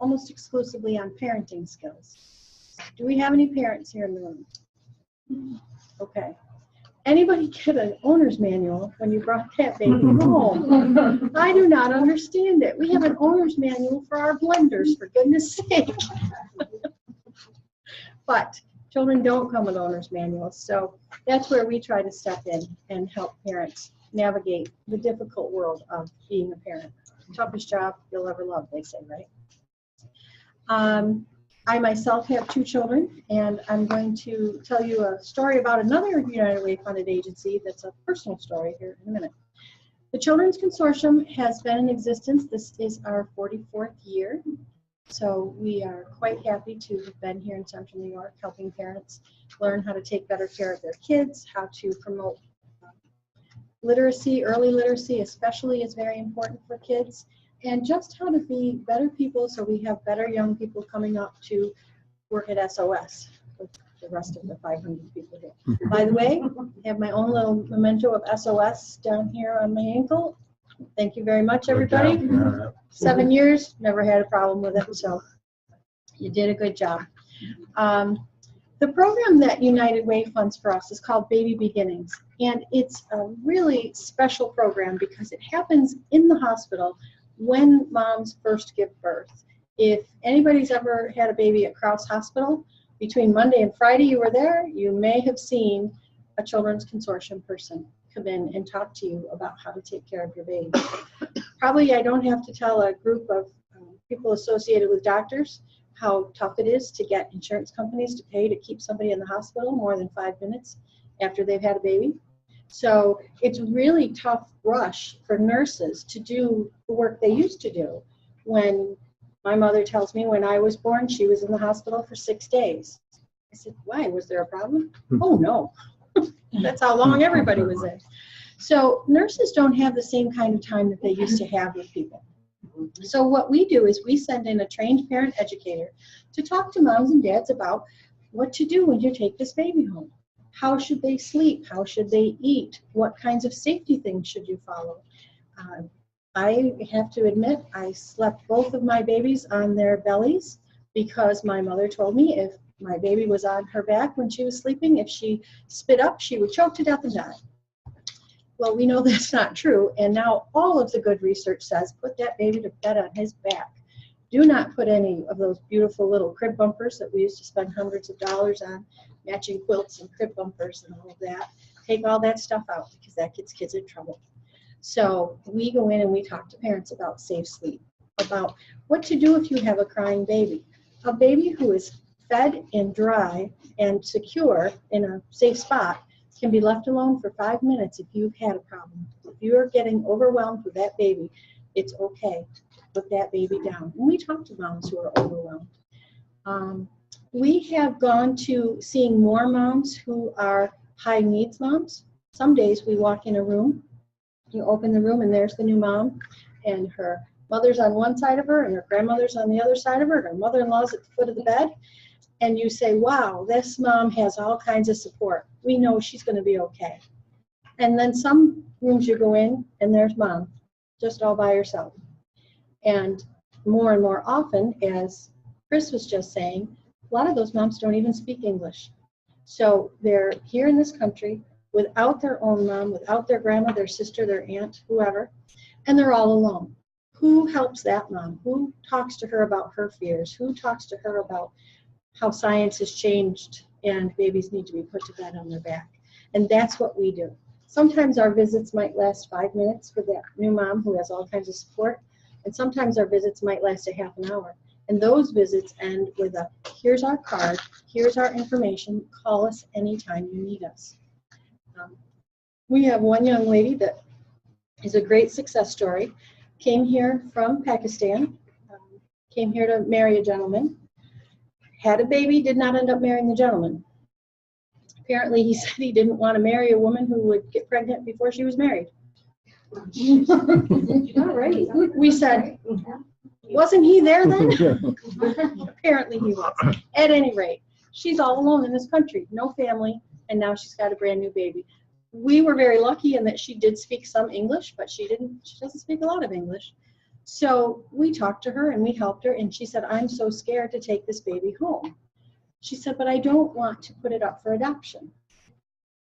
almost exclusively on parenting skills. Do we have any parents here in the room? Okay. Anybody get an owner's manual when you brought that baby home? I do not understand it. We have an owner's manual for our blenders, for goodness sake. But children don't come with owner's manuals, so that's where we try to step in and help parents navigate the difficult world of being a parent. Toughest job you'll ever love, they say, right? I myself have 2 children, and I'm going to tell you a story about another United Way funded agency that's a personal story here in a minute. The Children's Consortium has been in existence. This is our 44th year. So we are quite happy to have been here in Central New York helping parents learn how to take better care of their kids, how to promote literacy, early literacy especially is very important for kids, and just how to be better people so we have better young people coming up to work at SOS with the rest of the 500 people here. By the way, I have my own little memento of SOS down here on my ankle. Thank you very much, everybody. 7 years, never had a problem with it, so you did a good job. The program that United Way funds for us is called Baby Beginnings, and it's a really special program because it happens in the hospital when moms first give birth. If anybody's ever had a baby at Crouse Hospital, between Monday and Friday you were there, you may have seen a Children's Consortium person come in and talk to you about how to take care of your baby. Probably I don't have to tell a group of people associated with doctors how tough it is to get insurance companies to pay to keep somebody in the hospital more than 5 minutes after they've had a baby. So it's really tough rush for nurses to do the work they used to do. When my mother tells me when I was born, she was in the hospital for 6 days. I said, why? Was there a problem? Oh, no. That's how long everybody was in. So nurses don't have the same kind of time that they used to have with people. So what we do is we send in a trained parent educator to talk to moms and dads about what to do when you take this baby home. How should they sleep? How should they eat? What kinds of safety things should you follow? I have to admit, I slept both of my babies on their bellies because my mother told me if my baby was on her back when she was sleeping, if she spit up, she would choke to death and die. Well, we know that's not true, and now all of the good research says put that baby to bed on his back. Do not put any of those beautiful little crib bumpers that we used to spend hundreds of dollars on, matching quilts and crib bumpers and all of that. Take all that stuff out because that gets kids in trouble. So we go in and we talk to parents about safe sleep, about what to do if you have a crying baby. A baby who is fed and dry and secure in a safe spot can be left alone for 5 minutes if you've had a problem. If you're getting overwhelmed with that baby, it's okay. Put that baby down. And we talk to moms who are overwhelmed. We have gone to seeing more moms who are high needs moms. Some days we walk in a room, you open the room and there's the new mom, and her mother's on one side of her and her grandmother's on the other side of her, and her mother-in-law's at the foot of the bed. And you say, wow, this mom has all kinds of support. We know she's going to be okay. And then some rooms you go in and there's mom, just all by herself. And more often, as Chris was just saying, a lot of those moms don't even speak English. So they're here in this country without their own mom, without their grandma, their sister, their aunt, whoever, and they're all alone. Who helps that mom? Who talks to her about her fears? Who talks to her about how science has changed and babies need to be put to bed on their back? And that's what we do. Sometimes our visits might last 5 minutes for that new mom who has all kinds of support, and sometimes our visits might last a half an hour. And those visits end with a, here's our card, here's our information, call us anytime you need us. We have one young lady that is a great success story, came here from Pakistan, came here to marry a gentleman, had a baby, did not end up marrying the gentleman. Apparently he said he didn't want to marry a woman who would get pregnant before she was married. All right. We said, wasn't he there then? Apparently he was. At any rate, she's all alone in this country, no family, and now she's got a brand new baby. We were very lucky in that she did speak some English, but she doesn't speak a lot of English. So we talked to her and we helped her, and she said, I'm so scared to take this baby home. She said, but I don't want to put it up for adoption.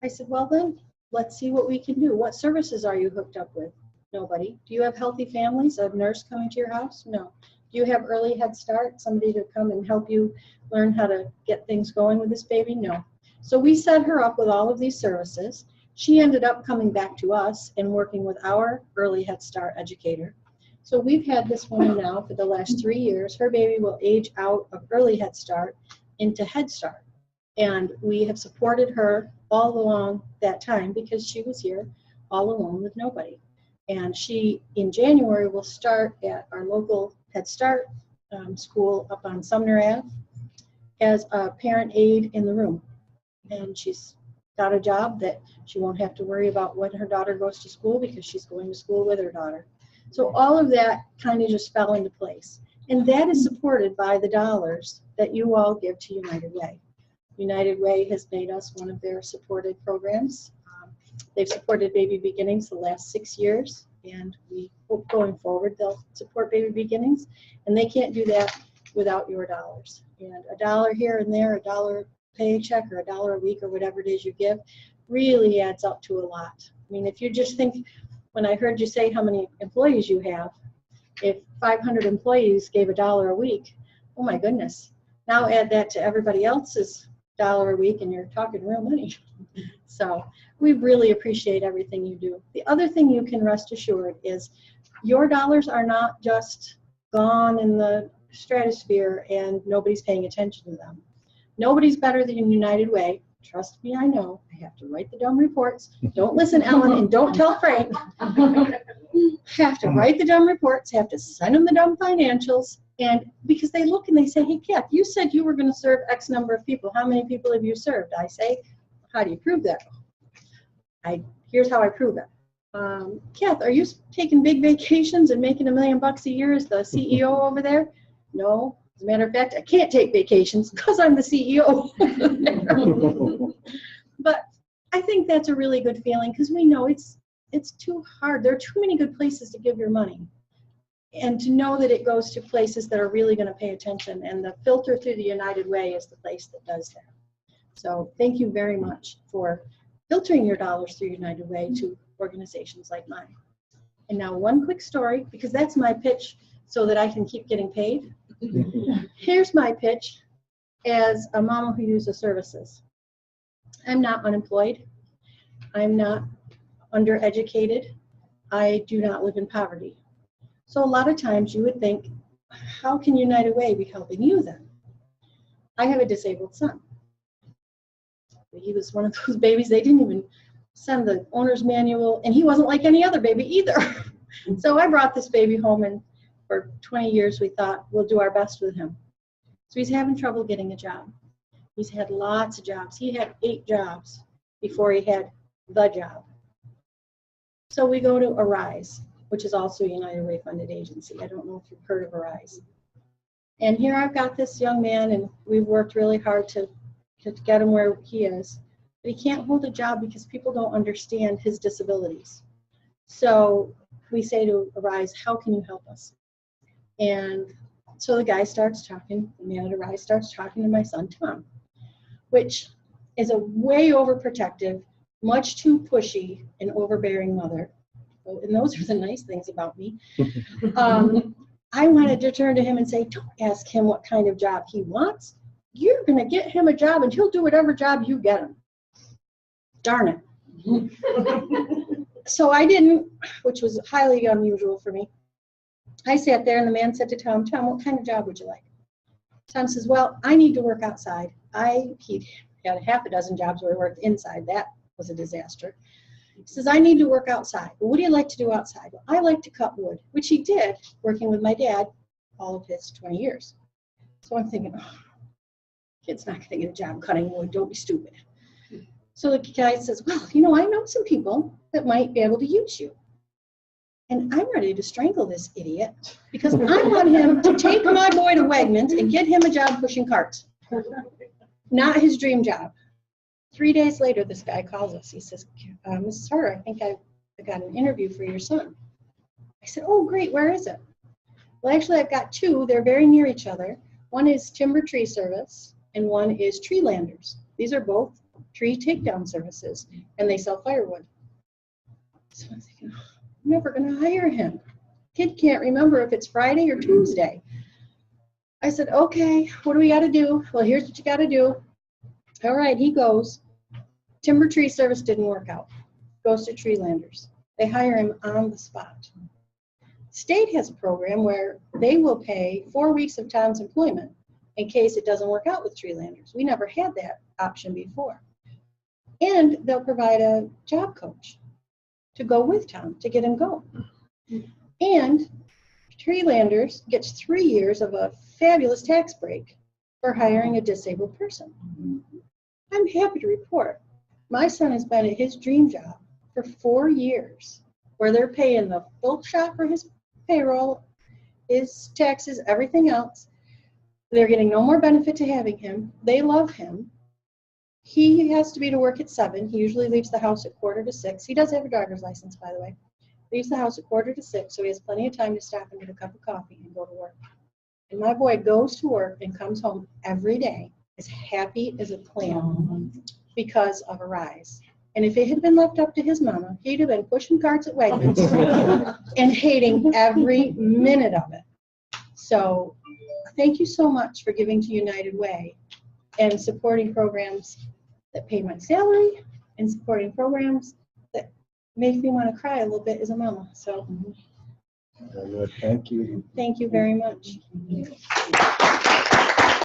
I said, well then, let's see what we can do. What services are you hooked up with? Nobody. Do you have healthy families? A nurse coming to your house? No. Do you have early Head Start? Somebody to come and help you learn how to get things going with this baby? No. So we set her up with all of these services. She ended up coming back to us and working with our early Head Start educator. So we've had this woman now for the last 3 years. Her baby will age out of early Head Start into Head Start. And we have supported her all along that time because she was here all alone with nobody. And she, in January, will start at our local Head Start school up on Sumner Ave as a parent aide in the room. And she's got a job that she won't have to worry about when her daughter goes to school because she's going to school with her daughter. So all of that kind of just fell into place. And that is supported by the dollars that you all give to United Way. United Way has made us one of their supported programs. They've supported Baby Beginnings the last 6 years, and we hope going forward they'll support Baby Beginnings, and they can't do that without your dollars. And a dollar here and there, a dollar paycheck or a dollar a week or whatever it is you give really adds up to a lot. I mean, if you just think, when I heard you say how many employees you have, if 500 employees gave $1 a week, oh my goodness. Now add that to everybody else's $1 a week and you're talking real money. So we really appreciate everything you do. The other thing you can rest assured is your dollars are not just gone in the stratosphere and nobody's paying attention to them. Nobody's better than United Way. Trust me, I know. I have to write the dumb reports. Don't listen, Ellen, and don't tell Frank. Have to write the dumb reports, have to send them the dumb financials, and because they look and they say, hey, Kath, you said you were going to serve X number of people. How many people have you served? I say, how do you prove that? Here's how I prove it. Kath, are you taking big vacations and making $1 million a year as the CEO over there? No. As a matter of fact, I can't take vacations because I'm the CEO. But I think that's a really good feeling because we know it's too hard. There are too many good places to give your money. And to know that it goes to places that are really going to pay attention. And the filter through the United Way is the place that does that. So thank you very much for filtering your dollars through United Way to organizations like mine. And now one quick story, because that's my pitch so that I can keep getting paid. Here's my pitch as a mama who uses services. I'm not unemployed. I'm not undereducated. I do not live in poverty. So a lot of times you would think, how can United Way be helping you then? I have a disabled son. He was one of those babies, they didn't even send the owner's manual, and he wasn't like any other baby either. So I brought this baby home, and for 20 years we thought we'll do our best with him. So he's having trouble getting a job. He's had lots of jobs. He had 8 jobs before he had the job. So we go to Arise, which is also a United Way funded agency. I don't know if you've heard of Arise. And here I've got this young man, and we've worked really hard to get him where he is. But he can't hold a job because people don't understand his disabilities. So we say to Arise, how can you help us? And so the guy starts talking, the man at Arise starts talking to my son, Tom, which is a way overprotective, much too pushy and overbearing mother. And those are the nice things about me. I wanted to turn to him and say, don't ask him what kind of job he wants. You're going to get him a job and he'll do whatever job you get him. Darn it. So I didn't, which was highly unusual for me. I sat there and the man said to Tom, Tom, what kind of job would you like? Tom says, well, I need to work outside. He had half a dozen jobs where he worked inside. That was a disaster. He says, I need to work outside. Well, what do you like to do outside? Well, I like to cut wood, which he did working with my dad all of his 20 years. So I'm thinking, oh, kid's not going to get a job cutting wood. Don't be stupid. So the guy says, well, you know, I know some people that might be able to use you. And I'm ready to strangle this idiot because I want him to take my boy to Wegmans and get him a job pushing carts. Not his dream job. 3 days later, this guy calls us. He says, Mrs. Harter, I think I got an interview for your son. I said, oh, great, where is it? Well, actually, I've got two. They're very near each other. One is Timber Tree Service, and one is Tree Landers. These are both tree takedown services, and they sell firewood. So I'm thinking, oh, I'm never going to hire him. Kid can't remember if it's Friday or Tuesday. I said, okay, what do we got to do? Well, here's what you got to do. All right, he goes. Timber Tree Service didn't work out. Goes to Tree Landers. They hire him on the spot. State has a program where they will pay 4 weeks of Tom's employment in case it doesn't work out with Tree Landers. We never had that option before. And they'll provide a job coach to go with Tom to get him going. And Tree Landers gets 3 years of a fabulous tax break for hiring a disabled person. I'm happy to report my son has been at his dream job for 4 years, where they're paying the full shot for his payroll, his taxes, everything else. They're getting no more benefit to having him. They love him. He has to be to work at 7. He usually leaves the house at 5:45. He does have a driver's license, by the way. Leaves the house at 5:45, so he has plenty of time to stop and get a cup of coffee and go to work. And my boy goes to work and comes home every day as happy as a clam because of a rise. And if it had been left up to his mama, he'd have been pushing carts at Wegmans and hating every minute of it. So thank you so much for giving to United Way and supporting programs that pay my salary and supporting programs that make me want to cry a little bit as a mama. So Very good. Thank you. thank you very much.